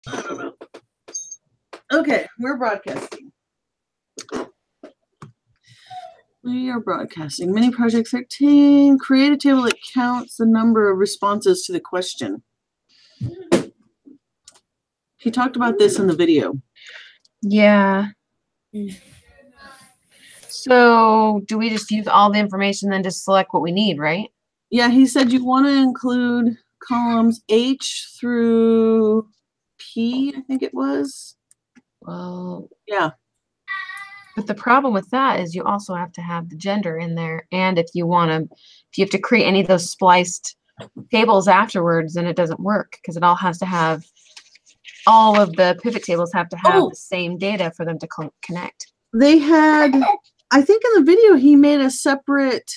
I don't know. Okay, we're broadcasting. We are broadcasting. Mini project 13. Create a table that counts the number of responses to the question. He talked about this in the video. Yeah. So do we just use all the information, then just select what we need, right? Yeah, he said you want to include columns H through P, I think it was. Well, yeah. But the problem with that is you also have to have the gender in there. And if you have to create any of those spliced tables afterwards, then it doesn't work because it all has to have, all of the pivot tables have to have the same data for them to connect. They had, I think in the video, he made a separate,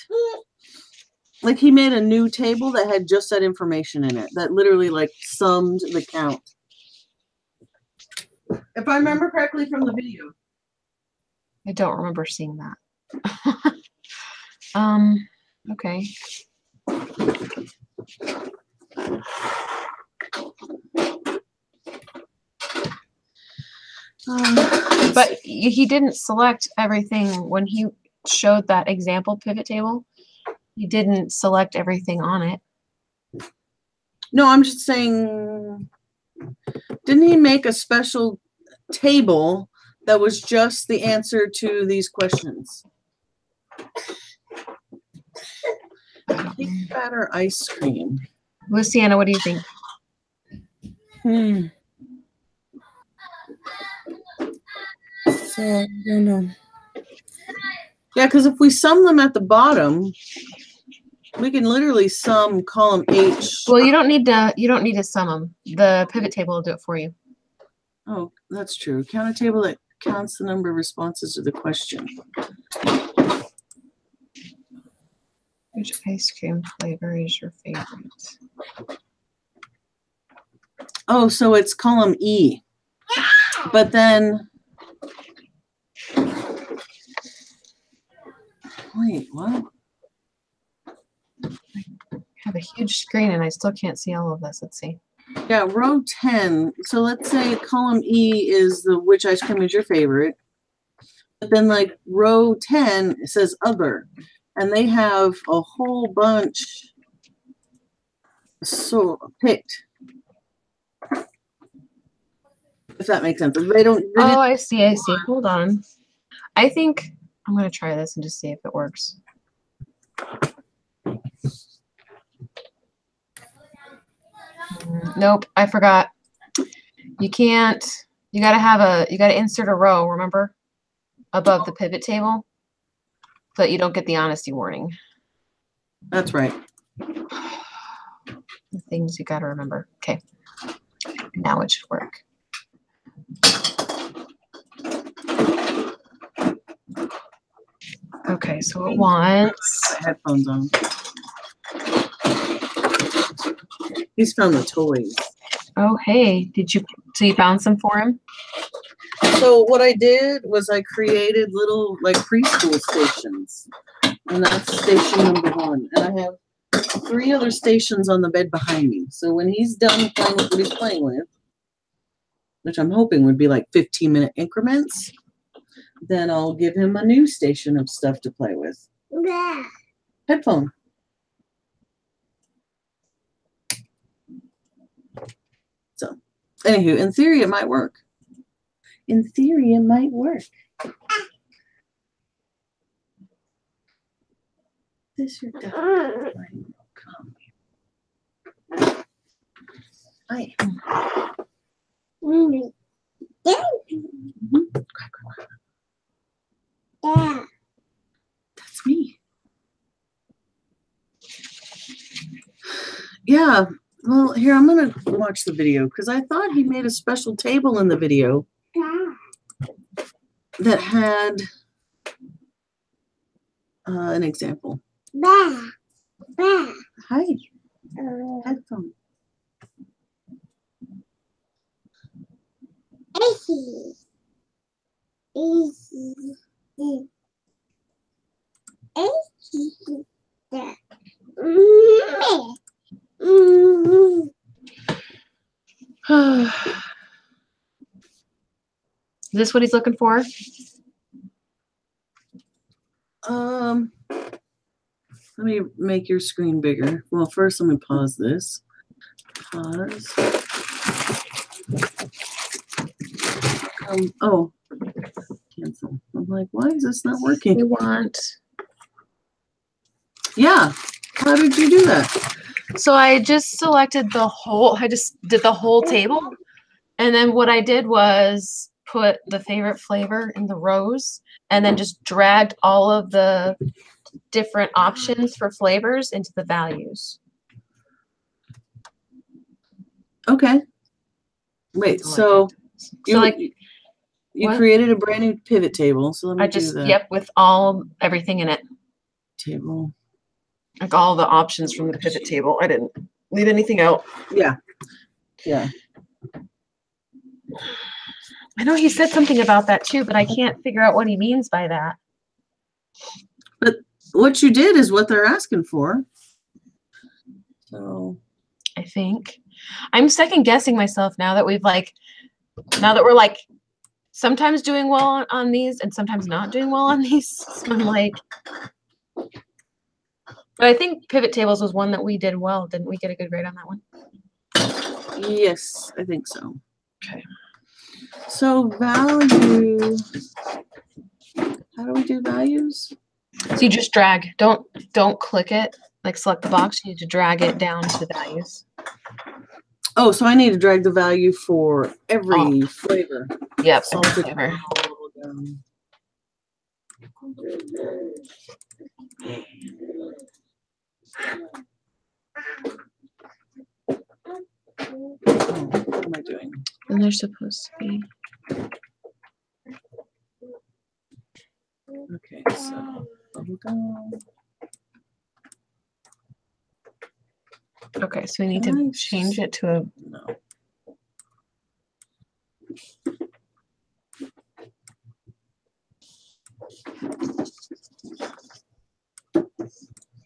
like he made a new table that had just that information in it, that literally like summed the count. If I remember correctly from the video. I don't remember seeing that. Okay. But he didn't select everything when he showed that example pivot table. He didn't select everything on it. No, I'm just saying, didn't he make a special table that was just the answer to these questions? Cake batter ice cream. Luciana, what do you think? So, I don't know. Yeah, because if we sum them at the bottom, we can literally sum column H. Well, you don't need to sum them. The pivot table will do it for you. Oh, that's true. Count a table that counts the number of responses to the question. Which ice cream flavor is your favorite? Oh, so it's column E. But then, wait, what? I have a huge screen and I still can't see all of this. Let's see. Yeah, row 10. So let's say column E is the which ice cream is your favorite. But then like row 10 it says other. And they have a whole bunch picked. If that makes sense. They don't. Oh, I see. I see. Hold on. I think I'm going to try this and just see if it works. Nope, I forgot. You can't. You got to insert a row, remember? Above the pivot table. So that you don't get the honesty warning. That's right. The things you got to remember. Okay. Now it should work. Okay, so it wants headphones on. He's found the toys. Oh, hey, so you found some for him? So what I did was I created little like preschool stations, and that's station number 1. And I have 3 other stations on the bed behind me. So when he's done playing with what he's playing with, which I'm hoping would be like 15-minute increments, then I'll give him a new station of stuff to play with. Yeah. Headphone. So, anywho, in theory, it might work. In theory, it might work. This your dog. Come. Hi. Mm-hmm. Yeah. That's me. Yeah. Well, here, I'm going to watch the video because I thought he made a special table in the video that had an example. Hi. Headphone. Is this what he's looking for? Let me make your screen bigger. Well, first let me pause this. Pause. Oh, cancel. I'm like, why is this not We working? want. Yeah. How did you do that? So I just selected the whole, I just did the whole table. And then what I did was put the favorite flavor in the rows and then just dragged all of the different options for flavors into the values. Okay. Wait, so So like you what? created a brand new pivot table. So let me I do just, that. yep, with all, everything in it. Table. Like all the options from the pivot table. I didn't leave anything out. Yeah. Yeah. I know he said something about that too, but I can't figure out what he means by that. But what you did is what they're asking for. So I think I'm second guessing myself now that we've like, now that we're like sometimes doing well on these and sometimes not doing well on these. So I'm like, but I think pivot tables was one that we did well. Didn't we get a good grade on that one? yes, I think so. Okay. So value. How do we do values? So you just drag. Don't click it. Like select the box. You need to drag it down to the values. Oh, so I need to drag the value for every flavor. Yep. So every I'll take flavor. all down. Oh, what am I doing? And they're supposed to be. Okay, so bubble gum. Okay, so we need Can to I change it to a. No.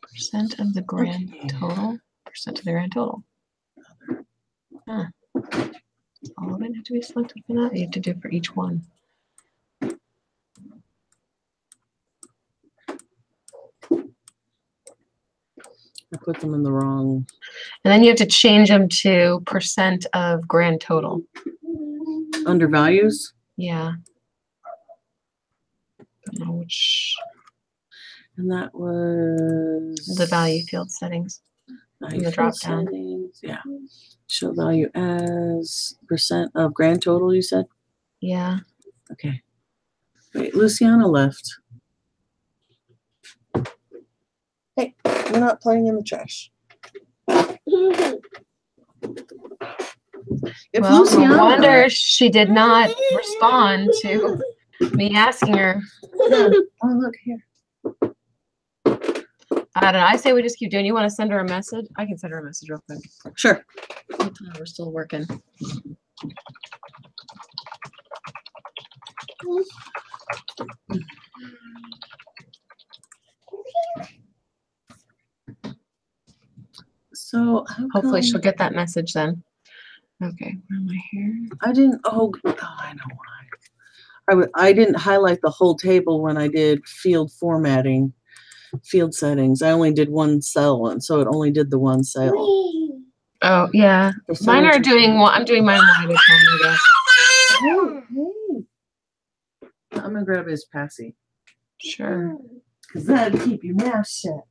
Percent of the grand Okay. total. Percent of the grand total. Huh. All of it have to be selected for that. You have to do it for each one. I put them in the wrong. And then you have to change them to percent of grand total. Under values. Yeah. Don't know which. And that was The value field settings. value the field drop down. settings. Yeah. Show value as percent of grand total, you said? Yeah. Okay. Wait, Luciana left. Hey, you're not playing in the trash. If Well, Luciana no wonder left, she did not respond to me asking her. oh look here. I don't know. I say we just keep doing. You want to send her a message? I can send her a message real quick. Sure. We're still working. So how Hopefully come she'll get that message then. Okay, where am I here? I didn't? Oh, I know why. I didn't highlight the whole table when I did field formatting, field settings. I only did one cell, and so it only did the one cell. Oh yeah, mine are doing one. I'm doing mine one at a time, I guess. Hey. I'm gonna grab his passy. Sure. Cause that'll keep your mouth shut.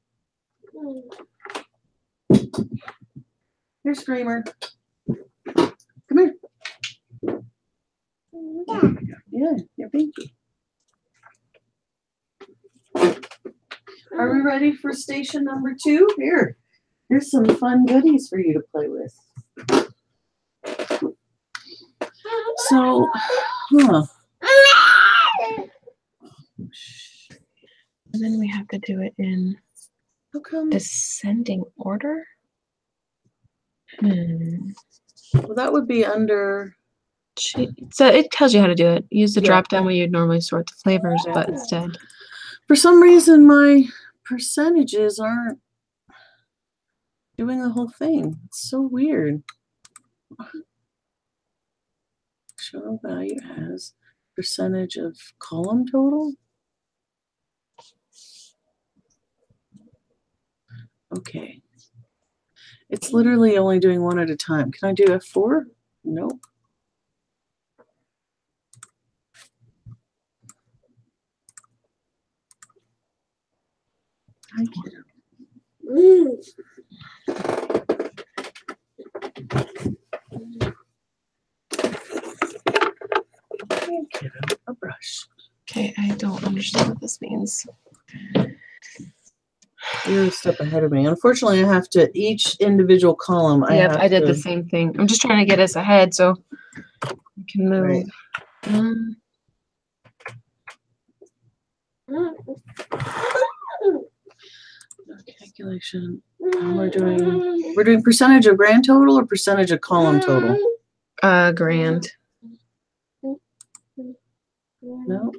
Here, Screamer. Come here. Yeah, your pinky. Are we ready for station number 2? Here's some fun goodies for you to play with. So, And then we have to do it in how come? descending order. Well, that would be under. So it tells you how to do it. Use the Yeah. drop down where you'd normally sort the flavors, Yeah. but instead. For some reason, my percentages aren't doing the whole thing. It's so weird. Show value as percentage of column total. Okay. It's literally only doing one at a time. Can I do F4? Nope. I get it. Get a brush. Okay, I don't understand what this means. You're a step ahead of me. Unfortunately, I have to each individual column. Yep, I did to, the same thing. I'm just trying to get us ahead so we can move. Right. Calculation. We're doing percentage of grand total or percentage of column total? Grand. No.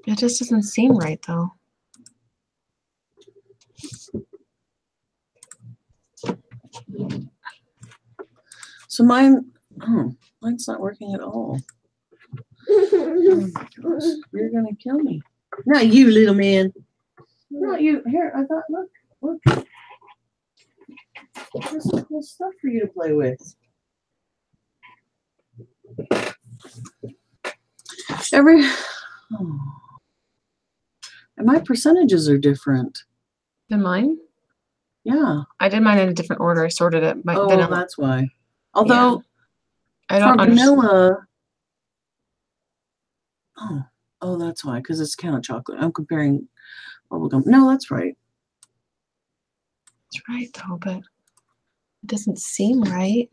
It just doesn't seem right though. So mine's not working at all. Oh my gosh, you're gonna kill me. Not you, little man. Not you. Here, I thought, look. There's some cool stuff for you to play with. And my percentages are different. Than mine? Yeah. I did mine in a different order. I sorted it by vanilla. That's why. Although I don't for understand. vanilla. Oh, that's why, because it's kind of chocolate. I'm comparing bubblegum. No, that's right. That's right though, but it doesn't seem right.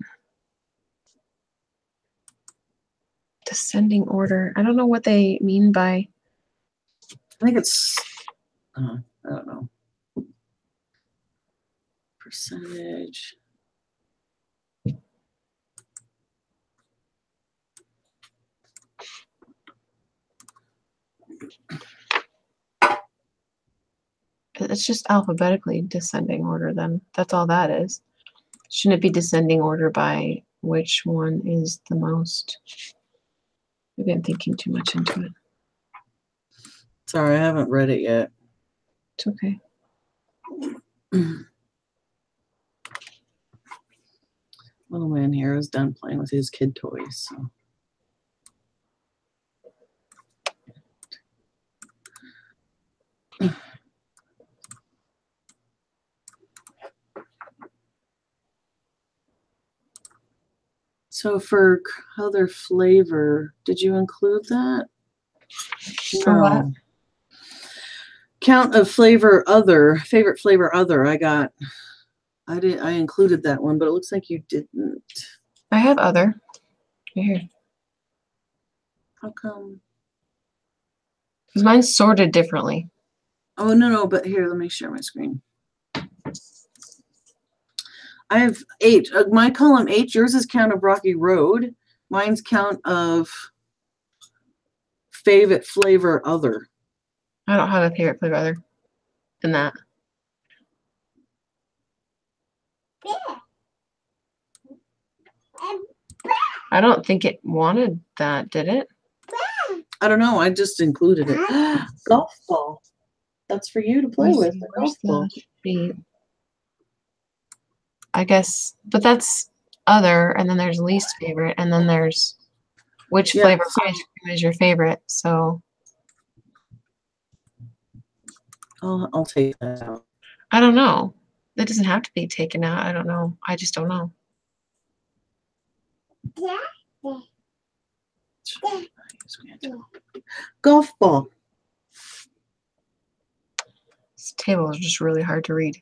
Descending order. I don't know what they mean by. I think it's. I don't know. Percentage. It's just alphabetically descending order then. That's all that is. Shouldn't it be descending order by which one is the most? Maybe I'm thinking too much into it. Sorry, I haven't read it yet. It's okay. Little man here is done playing with his kid toys. So for other flavor, did you include that? For what? Count of flavor other, favorite flavor other. I included that one, but it looks like you didn't. I have other. Right here. How come? Because mine's sorted differently. Oh, no, but here, let me share my screen. I have 8. My column 8, yours is count of Rocky Road. Mine's count of favorite flavor other. I don't have a favorite flavor other than that. I don't think it wanted that, did it? I don't know. I just included it. Golf ball. That's for you to play with. The golf ball. I guess, but that's other, and then there's least favorite, and then there's which flavor ice cream is your favorite. So I'll take that out. I don't know. That doesn't have to be taken out. I don't know. I just don't know. Golf ball. This table is just really hard to read.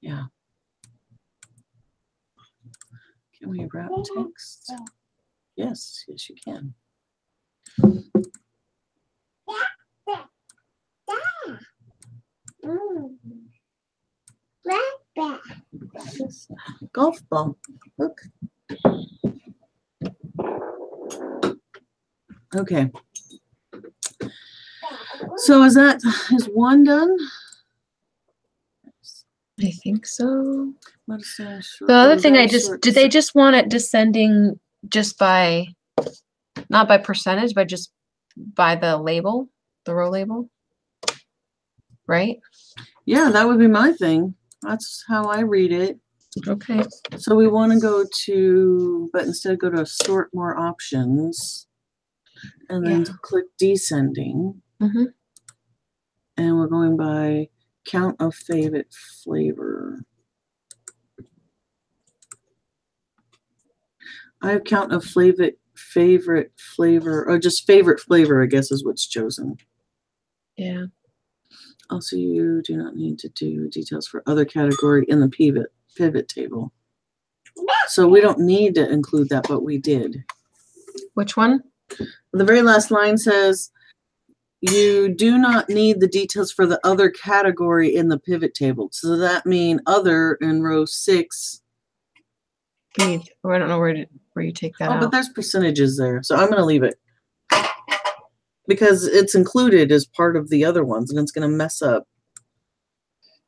Yeah. Can we wrap text? Yes, you can. Golf ball. Look. Okay. So is one done? I think so. Medicine, The other thing I very just, short did they just want it descending just by, not by percentage, but just by the label, the row label? Right? Yeah, that would be my thing. That's how I read it. Okay. So we want to go to, but instead go to sort more options and then Yeah. click descending. Mm-hmm. And we're going by count of favorite flavor. I have count of favorite flavor, or just favorite flavor, I guess is what's chosen. Yeah. Also, you do not need to do details for other category in the pivot table. So we don't need to include that, but we did. Which one? The very last line says, you do not need the details for the other category in the pivot table. So that means other in row 6. I don't know where you take that Oh, but out. there's percentages there. So I'm going to leave it. Because it's included as part of the other ones, and it's going to mess up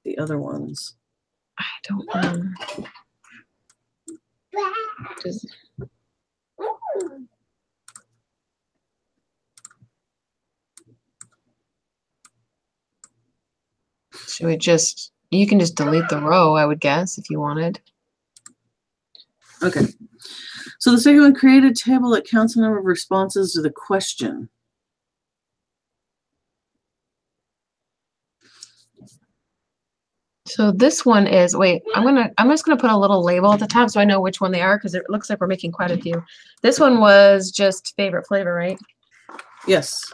the other ones. I don't know. Should we just, you can just delete the row, I would guess, if you wanted. Okay. So the second one, create a table that counts the number of responses to the question. So this one is, wait, I'm just gonna put a little label at the top so I know which one they are, because it looks like we're making quite a few. This one was just favorite flavor, right? Yes.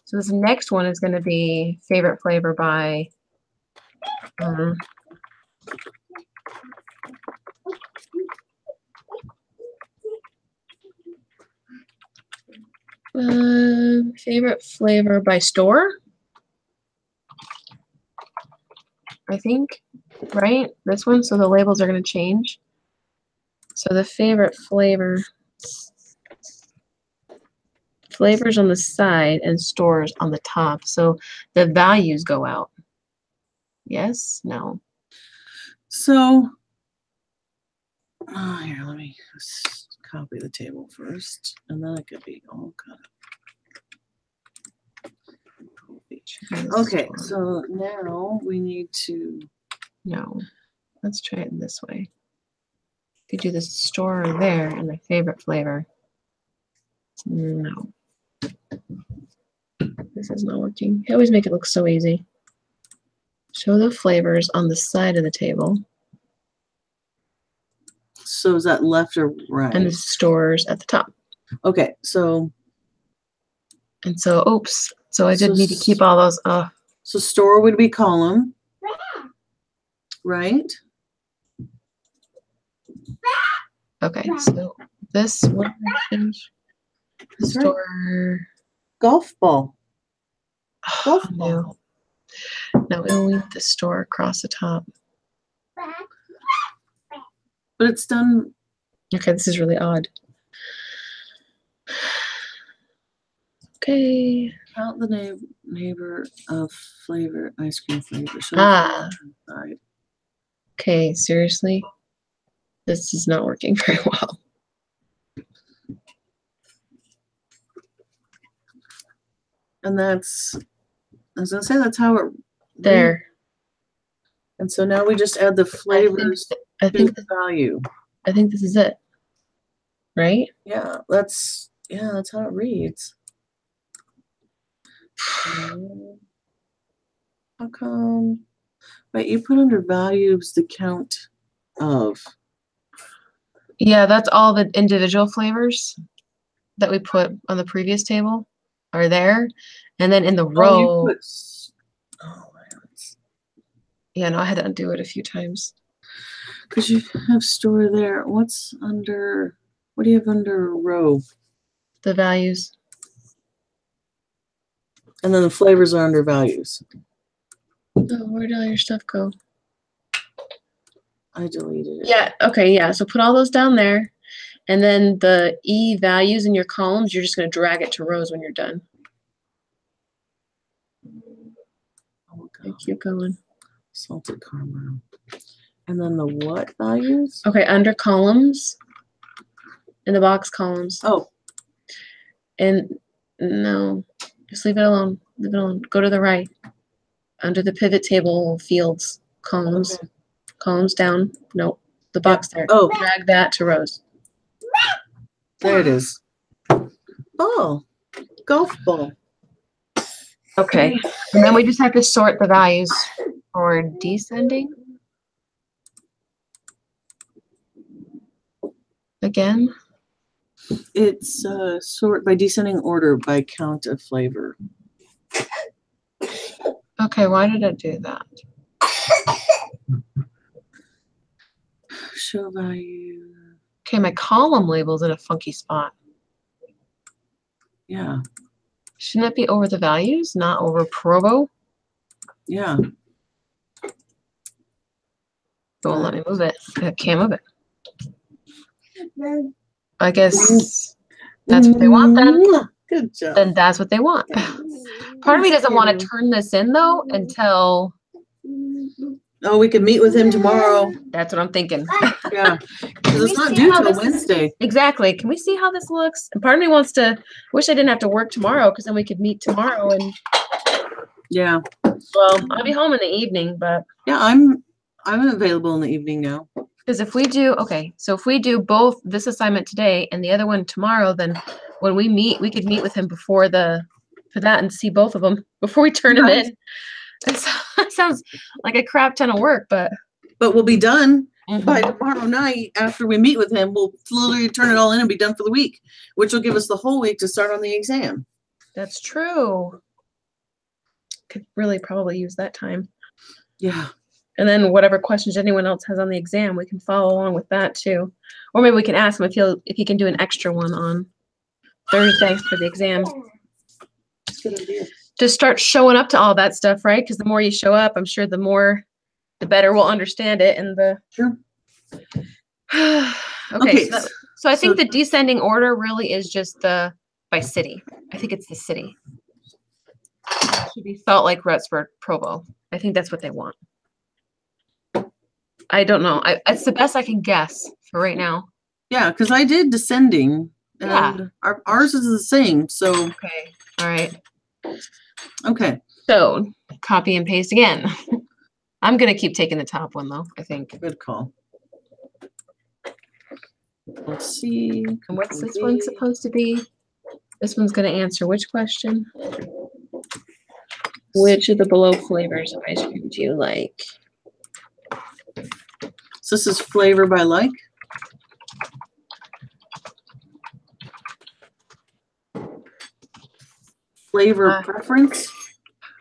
So this next one is gonna be favorite flavor by favorite flavor by store, I think, right? This one, so the labels are going to change. So the favorite flavors on the side and stores on the top. So the values go out. Yes? No? So, here, let me copy the table first, and then it could be all cut up. Okay, so now we need to. No, let's try it this way. Could do the store there and the favorite flavor. No, this is not working. I always make it look so easy. Show the flavors on the side of the table. So is that left or right? And the stores at the top. Okay, so. And so, oops. So I did need to keep all those. So store would be column, right? Okay, so this what did I change? Store. Golf ball. Golf ball. No, we'll leave the store across the top. But it's done. Okay, this is really odd. Okay. Count the neighbor of flavor, ice cream flavor. Okay, seriously? This is not working very well. And that's, I was going to say, that's how it. There. And so now we just add the flavors I think the value. I think this is it. Right? Yeah, that's how it reads. How come? Wait, you put under values the count of. Yeah, that's all the individual flavors that we put on the previous table are there. And then in the row. Yeah, no, I had to undo it a few times. Because you have store there. What's under, what do you have under row? The values. And then the flavors are under values. Oh, where did all your stuff go? I deleted it. Yeah, okay, yeah. So put all those down there. And then the E values in your columns, you're just going to drag it to rows when you're done. Okay, keep going. salted caramel. And then the what values? Okay, under columns, in the box columns. Oh, And no, just leave it alone. Leave it alone. Go to the right. Under the pivot table fields, columns. okay. Columns down. Nope. The box there. Oh, Drag that to rows. there it is. Ball. Golf ball. Okay. And then we just have to sort the values for descending. Again. It's sort by descending order by count of flavor. Okay, why did it do that? Show value. Okay, my column label's in a funky spot. Yeah, Shouldn't it be over the values, not over Provo? yeah. It won't let me move it. I can't move it. I guess that's what they want then. Good job. Then that's what they want. Part of me doesn't want to turn this in though until Oh, we could meet with him tomorrow. that's what I'm thinking. Yeah, because it's we not see due how till this- Wednesday. Exactly. Can we see how this looks? And part of me wants to wish I didn't have to work tomorrow because then we could meet tomorrow and Yeah, well, I'll be home in the evening, but yeah. I'm available in the evening now. because if we do okay, so if we do both this assignment today and the other one tomorrow, then when we meet, we could meet with him before for that and see both of them before we turn him in. That sounds like a crap ton of work, but But we'll be done Mhm. by tomorrow night after we meet with him. We'll literally turn it all in and be done for the week, which will give us the whole week to start on the exam. That's true. Could really probably use that time. Yeah. And then whatever questions anyone else has on the exam, we can follow along with that too. Or maybe we can ask him if he can do an extra one on Thursday for the exam. That's a good idea. Just start showing up to all that stuff, right? Because the more you show up, I'm sure the better we'll understand it and the Sure. okay. So I think so- the descending order really is just by city. I think it's the city. It should be Salt Lake, Rutherford, Provo. I think that's what they want. I don't know. It's the best I can guess for right now. Yeah, because I did descending, and Yeah. ours is the same. So Okay. All right. okay, So copy and paste again. I'm gonna keep taking the top one though, I think. good call. Let's see. And what's this one supposed to be? This one's gonna answer which question? Which of the below flavors of ice cream do you like? So this is flavor by like. Flavor preference.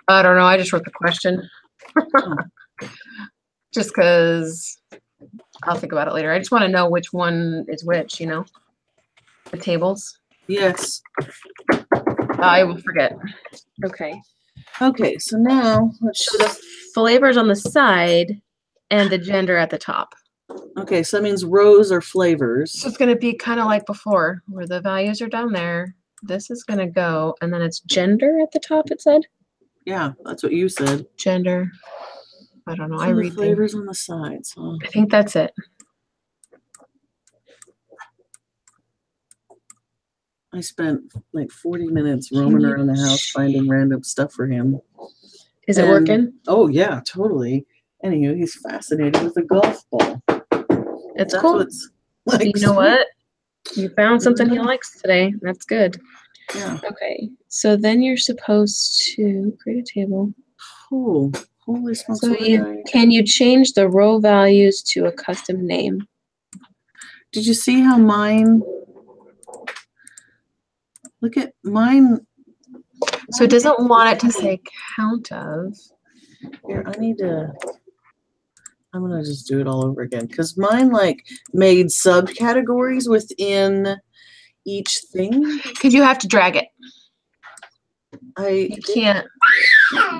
I don't know. I just wrote the question. Just because I'll think about it later. I just want to know which one is which, the tables. Yes. I will forget. Okay. Okay, so now let's So the flavors on the side and the gender at the top. okay, so that means rows are flavors. So it's going to be kind of like before, where the values are down there. This is going to go, and then it's gender at the top, it said. Yeah, that's what you said. Gender. I don't know. I So the read things. flavors on the sides. Huh? I think that's it. I spent like 40 minutes roaming you around the house finding random stuff for him. Is it And- working? Oh yeah, totally. Anywho, he's fascinated with a golf ball. It's That's cool. what's like. You know what? You found something he likes today. That's good. Yeah. Okay. So then you're supposed to create a table. Oh, holy smokes! So what did I- can you change the row values to a custom name? Did you see how mine? Look at mine. So it doesn't want it to say count of. Here, I need to. I'm gonna just do it all over again because mine like made subcategories within each thing. Because you have to drag it. I You can't.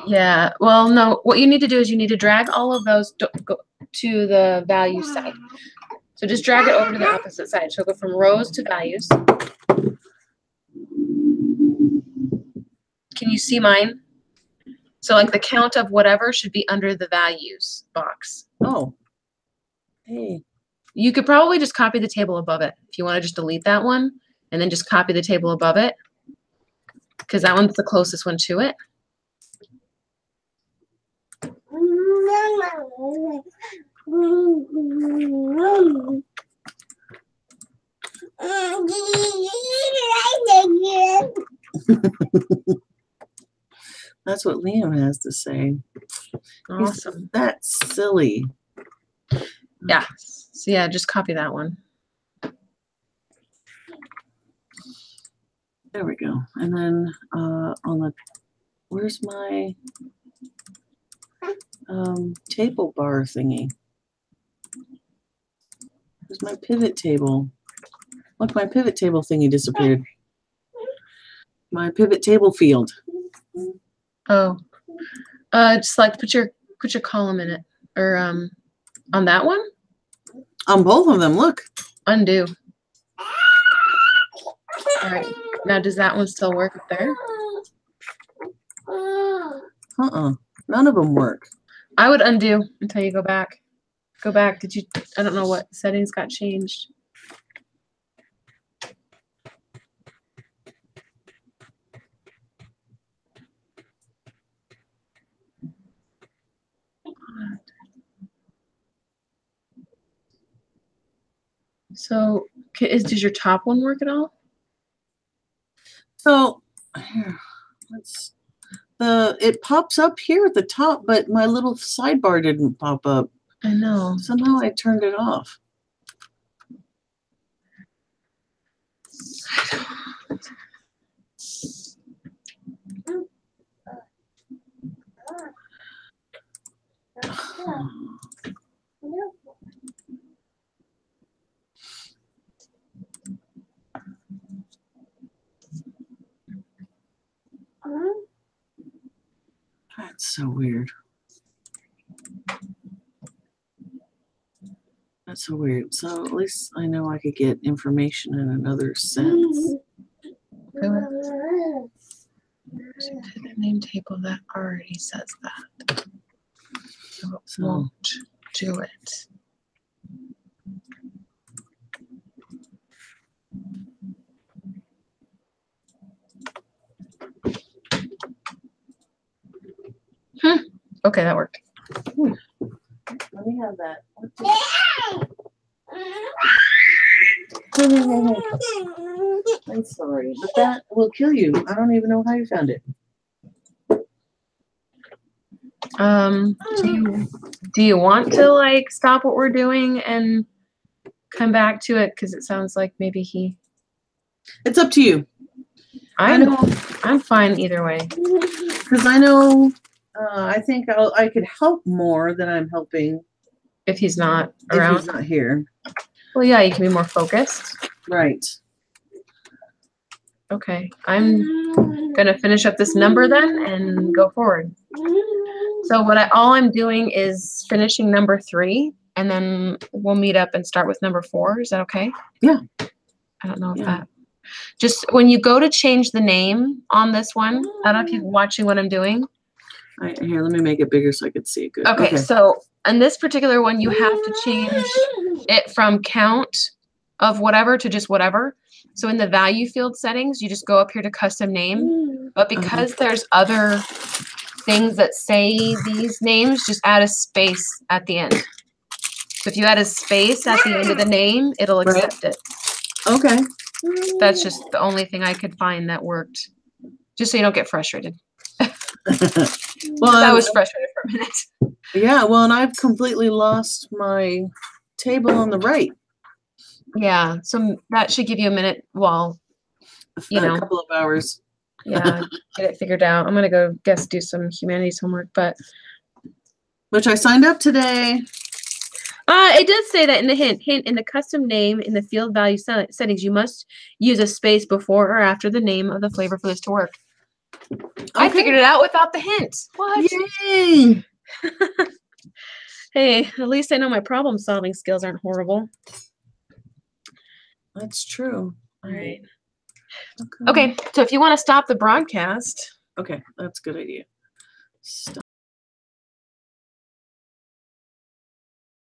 Yeah. Well, no. What you need to do is you need to drag all of those to the value side. So just drag it over to the opposite side. So go from rows to values. Can you see mine? So like the count of whatever should be under the values box. Oh. Hey. You could probably just copy the table above it if you want to just delete that one and then just copy the table above it because that one's the closest one to it. That's what Liam has to say. Awesome. That's silly. Yeah. So yeah, just copy that one. There we go. And then on the, where's my table bar thingy? Where's my pivot table? Look, my pivot table thingy disappeared. My pivot table field. Oh, just like put your column in it, or on that one. On both of them, look. Undo. All right. Now, does that one still work up there? None of them work. I would undo until you go back. Go back. Did you? I don't know what settings got changed. So, does your top one work at all? So here, it pops up here at the top, but my little sidebar didn't pop up. I know. Somehow I turned it off. That's so weird. That's so weird. So at least I know I could get information in another sense. There's a pivot name table that already says that. So it won't do it. Okay, that worked. Let me have that. I'm sorry, but that will kill you. I don't even know how you found it. Do you want to like stop what we're doing and come back to it? Because it sounds like maybe he. It's up to you. I'm fine either way. Because I know. I think I could help more than I'm helping If he's not if around. he's not here. Well, yeah, you can be more focused. Right. Okay, I'm gonna finish up this number then and go forward. So all I'm doing is finishing number 3, and then we'll meet up and start with number 4. Is that okay? Yeah. I don't know if Yeah. that. Just when you go to change the name on this one, I don't know if you're watching what I'm doing. Here, let me make it bigger so I could see it good. Okay, so in this particular one, you have to change it from count of whatever to just whatever. So in the value field settings, you just go up here to custom name. But because there's other things that say these names, just add a space at the end. So if you add a space at the end of the name, it'll accept it. Okay. That's just the only thing I could find that worked. Just so you don't get frustrated. Well, I was frustrated for a minute. Yeah, well, and I've completely lost my table on the right. Yeah, so that should give you a minute while, you know. A couple of hours. Yeah, get it figured out. I'm gonna go do some humanities homework, but Which I signed up today. it does say that in the hint in the custom name in the field value settings, you must use a space before or after the name of the flavor for this to work. I figured it out without the hint. What? Yay! Hey, at least I know my problem solving skills aren't horrible. That's true. All right. Okay, so if you want to stop the broadcast. Okay, that's a good idea. Stop.